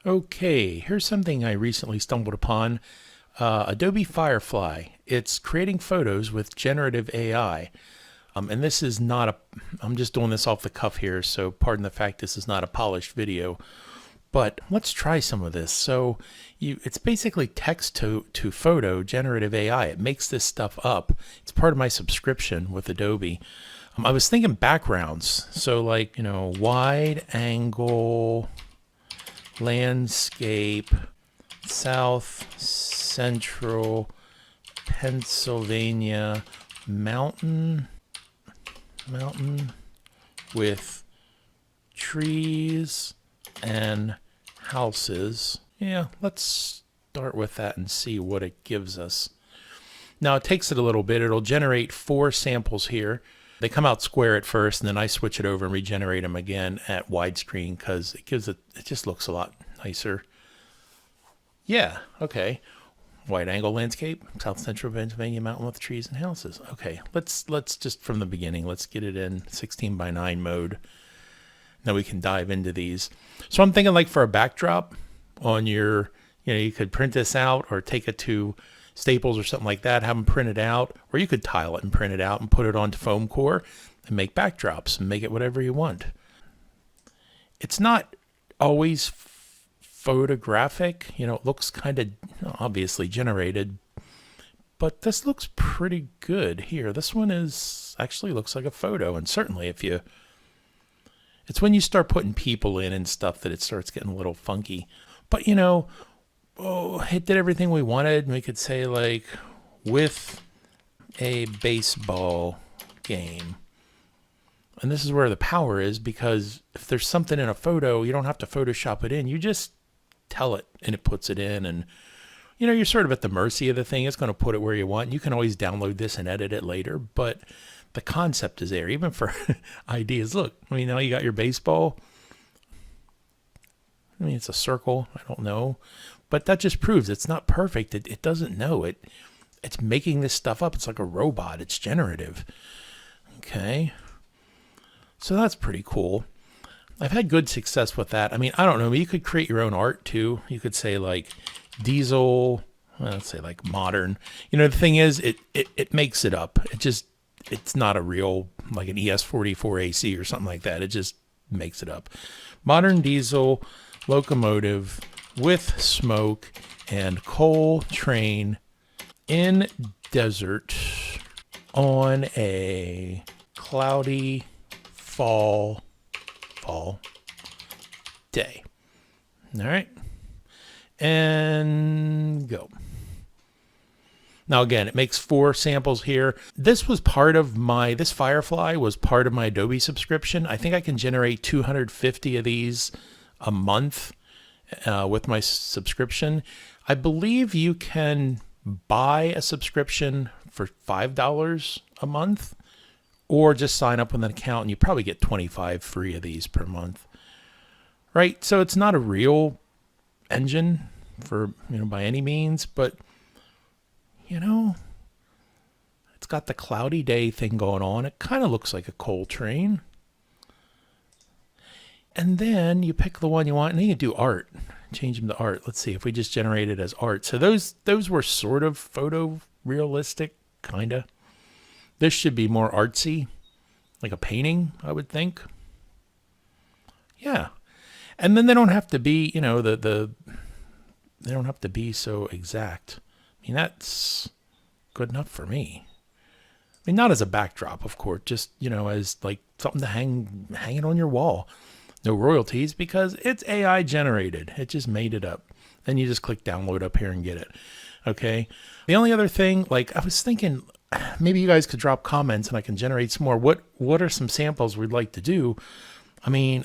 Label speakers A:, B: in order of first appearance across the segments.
A: Okay, here's something I recently stumbled upon. Adobe Firefly. It's creating photos with generative AI. And this is not I'm just doing this off the cuff here, so pardon the fact this is not a polished video. But let's try some of this. So it's basically text to photo generative AI. It makes this stuff up. It's part of my subscription with Adobe. I was thinking backgrounds. So like, wide angle landscape, South Central Pennsylvania mountain with trees and houses. Yeah, let's start with that and see what it gives us. Now it takes it a little bit. It'll generate 4 samples here. They come out square at first, and then I switch it over and regenerate them again at widescreen because it just looks a lot nicer. Yeah, okay. Wide angle landscape, South Central Pennsylvania mountain with trees and houses. Okay, let's just from the beginning, let's get it in 16:9 mode. Now we can dive into these. So I'm thinking like for a backdrop on your, you could print this out or take it to Staples or something like that, have them print it out, or you could tile it and print it out and put it onto foam core and make backdrops and make it whatever you want. It's not always photographic, it looks kind of obviously generated, but this looks pretty good here. This one actually looks like a photo, and certainly it's when you start putting people in and stuff that it starts getting a little funky. But it did everything we wanted. We could say like with a baseball game. And this is where the power is, because if there's something in a photo, you don't have to Photoshop it in. You just tell it and it puts it in, and you're sort of at the mercy of the thing. It's going to put it where you want. You can always download this and edit it later, but the concept is there, even for ideas. Look, now you got your baseball. It's a circle. I don't know. But that just proves it's not perfect. It doesn't know it. It's making this stuff up. It's like a robot. It's generative. Okay. So that's pretty cool. I've had good success with that. I don't know. You could create your own art too. You could say like diesel, let's say like modern. The thing is, it makes it up. It's not a real, like an ES44 AC or something like that. It just makes it up. Modern diesel locomotive with smoke and coal train in desert on a cloudy fall day. All right. And go. Now again, it makes 4 samples here. This Firefly was part of my Adobe subscription. I think I can generate 250 of these a month with my subscription. I believe you can buy a subscription for $5 a month, or just sign up with an account and you probably get 25 free of these per month. Right? So it's not a real engine for, by any means, but it's got the cloudy day thing going on. It kind of looks like a coal train. And then you pick the one you want, and then you do art. Change them to art. Let's see if we just generate it as art. So those were sort of photorealistic, kind of. This should be more artsy, like a painting, I would think. Yeah. And then they don't have to be, they don't have to be so exact. That's good enough for me. Not as a backdrop, of course, just, as like something to hang it on your wall. No royalties because it's AI generated. It just made it up. Then you just click download up here and get it. Okay. The only other thing, like I was thinking, maybe you guys could drop comments and I can generate some more. What are some samples we'd like to do? I'm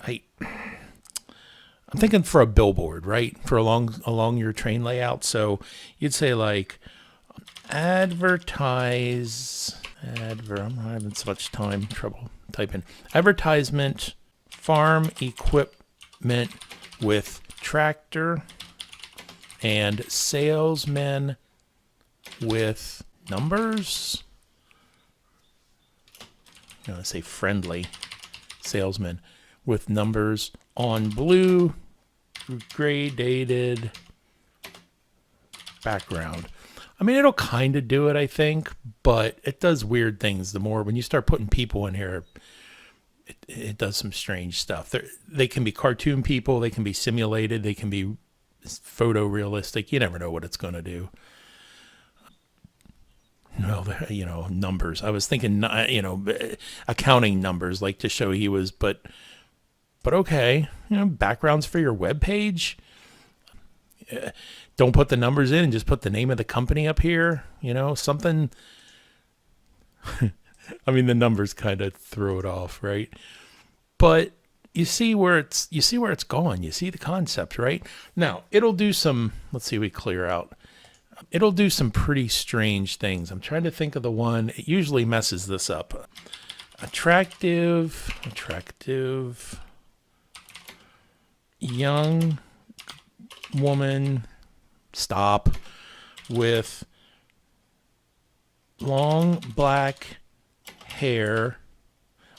A: thinking for a billboard, right? For along your train layout. So you'd say like I'm having so much trouble typing. Advertisement, farm equipment with tractor, and salesmen with numbers. I'm going to say friendly salesman with numbers on blue gradated background. I mean, it'll kind of do it, I think, but it does weird things. The more, when you start putting people in here, it does some strange stuff. They can be cartoon people, they can be simulated, they can be photorealistic. You never know what it's going to do. Well, numbers. I was thinking, accounting numbers, like to show he was, but okay, backgrounds for your web page. Don't put the numbers in and just put the name of the company up here. Something. I mean, the numbers kind of throw it off, right? But you see where it's going. You see the concept, right? Now it'll do some. Let's see. We clear out. It'll do some pretty strange things. I'm trying to think of the one. It usually messes this up. Attractive young woman, stop, with long black hair.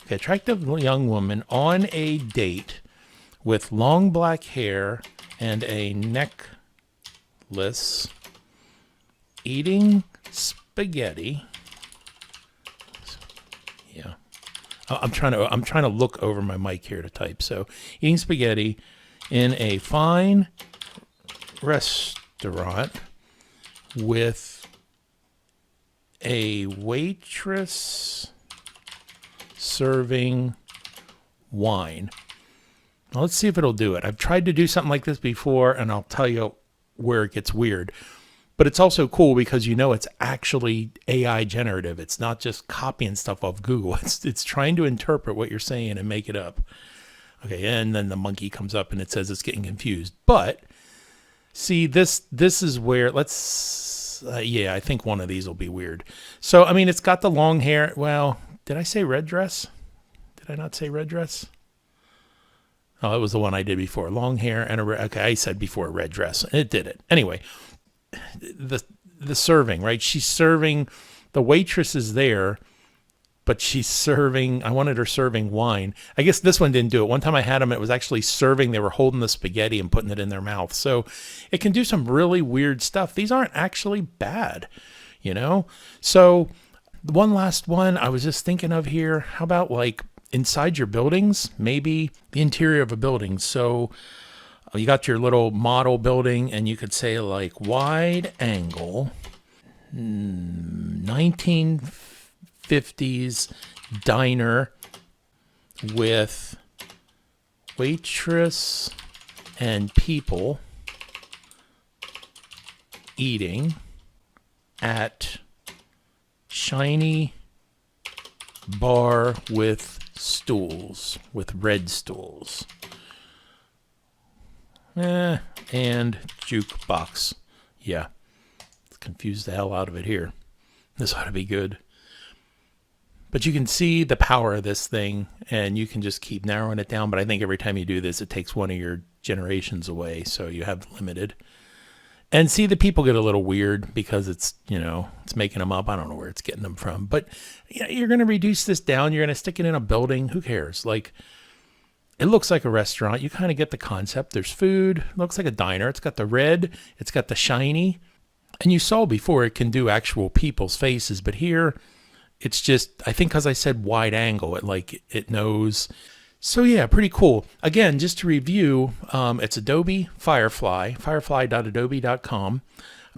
A: Okay, attractive young woman on a date with long black hair and a necklace, eating spaghetti. Yeah. I'm trying to look over my mic here to type. So, eating spaghetti in a fine restaurant with a waitress serving wine. Now, let's see if it'll do it. I've tried to do something like this before, and I'll tell you where it gets weird. But it's also cool because it's actually AI generative. It's not just copying stuff off Google. It's trying to interpret what you're saying and make it up. Okay, and then the monkey comes up and it says it's getting confused. But see, this is where I think one of these will be weird. So, I mean, it's got the long hair. Well, did I say red dress? Did I not say red dress? Oh, it was the one I did before. Long hair and okay, I said before red dress. It did it. Anyway, the serving, right? She's serving, the waitress is there, but she's serving, I wanted her serving wine. I guess this one didn't do it. One time I had them, it was actually serving, they were holding the spaghetti and putting it in their mouth. So it can do some really weird stuff. These aren't actually bad, So one last one I was just thinking of here. How about like inside your buildings, maybe the interior of a building. So you got your little model building and you could say like wide angle 1950s diner with waitress and people eating at shiny bar with stools, with red stools. And jukebox. Yeah. Let's confuse the hell out of it here. This ought to be good. But you can see the power of this thing, and you can just keep narrowing it down. But I think every time you do this, it takes one of your generations away, so you have limited. And see, the people get a little weird because it's, it's making them up. I don't know where it's getting them from. But you're going to reduce this down. You're going to stick it in a building. Who cares? Like, it looks like a restaurant. You kind of get the concept. There's food. It looks like a diner. It's got the red. It's got the shiny. And you saw before it can do actual people's faces. But here, it's just, I think because I said wide angle, it knows. So yeah, pretty cool. Again, just to review, it's Adobe Firefly, firefly.adobe.com.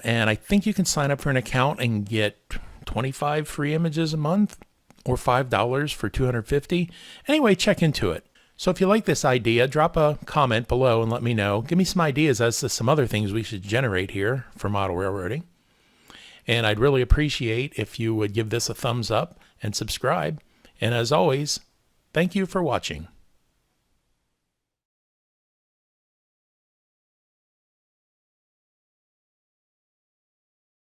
A: And I think you can sign up for an account and get 25 free images a month or $5 for 250. Anyway, check into it. So if you like this idea, drop a comment below and let me know. Give me some ideas as to some other things we should generate here for model railroading. And I'd really appreciate if you would give this a thumbs up and subscribe. And as always, thank you for watching.